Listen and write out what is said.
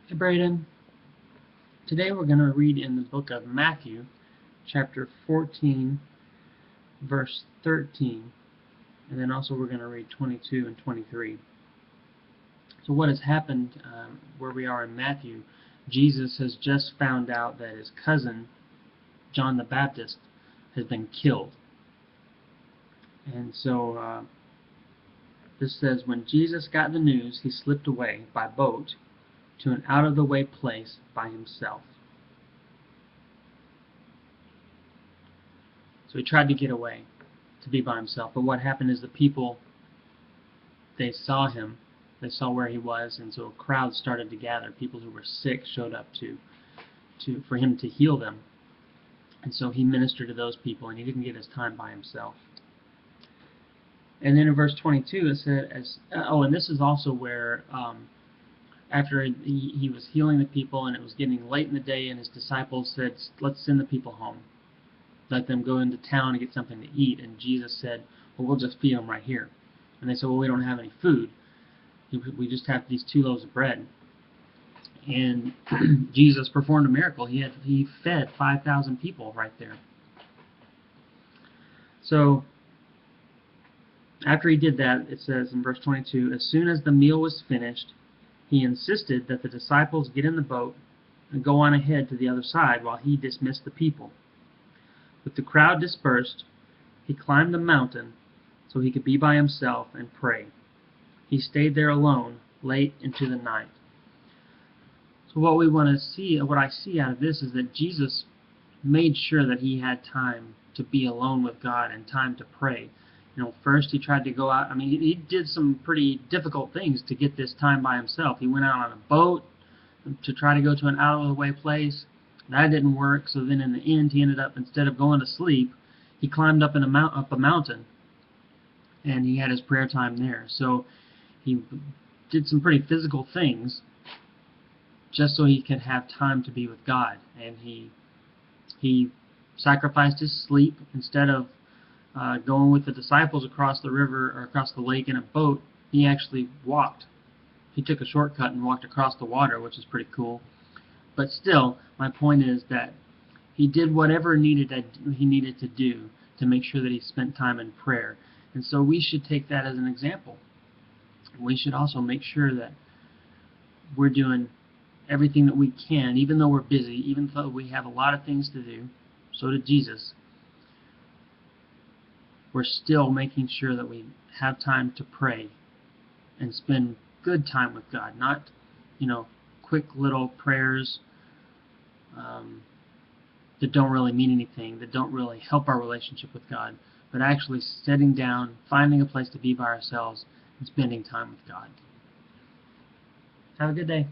Hey Braden, today we're going to read in the book of Matthew, chapter 14, verse 13, and then also we're going to read 22 and 23. So what has happened where we are in Matthew, Jesus has just found out that his cousin, John the Baptist, has been killed. And so this says, when Jesus got the news, he slipped away by boat to an out-of-the-way place by himself. So he tried to get away, to be by himself. But what happened is the people, they saw him, they saw where he was, and so a crowd started to gather. People who were sick showed up for him to heal them. And so he ministered to those people, and he didn't get his time by himself. And then in verse 22 it said, and this is also where after he was healing the people and it was getting late in the day, and his disciples said, let's send the people home. Let them go into town and get something to eat. And Jesus said, well, we'll just feed them right here. And they said, well, we don't have any food. We just have these 2 loaves of bread. And Jesus performed a miracle. He fed 5,000 people right there. So after he did that, it says in verse 22, as soon as the meal was finished, he insisted that the disciples get in the boat and go on ahead to the other side while he dismissed the people. With the crowd dispersed, he climbed a mountain so he could be by himself and pray. He stayed there alone late into the night. So what I see out of this is that Jesus made sure that he had time to be alone with God and time to pray. First he tried to go out. He did some pretty difficult things to get this time by himself. He went out on a boat to try to go to an out-of-the-way place. That didn't work, so then in the end he ended up, instead of going to sleep, he climbed up a mountain, and he had his prayer time there. So he did some pretty physical things just so he could have time to be with God. And he sacrificed his sleep. Instead of going with the disciples across the river or across the lake in a boat, he actually walked. He took a shortcut and walked across the water, which is pretty cool. But still, my point is that he did whatever he needed to do to make sure that he spent time in prayer. And so we should take that as an example. We should also make sure that we're doing everything that we can, even though we're busy, even though we have a lot of things to do. So did Jesus. We're still making sure that we have time to pray and spend good time with God, not, quick little prayers that don't really mean anything, that don't really help our relationship with God, but actually sitting down, finding a place to be by ourselves, and spending time with God. Have a good day.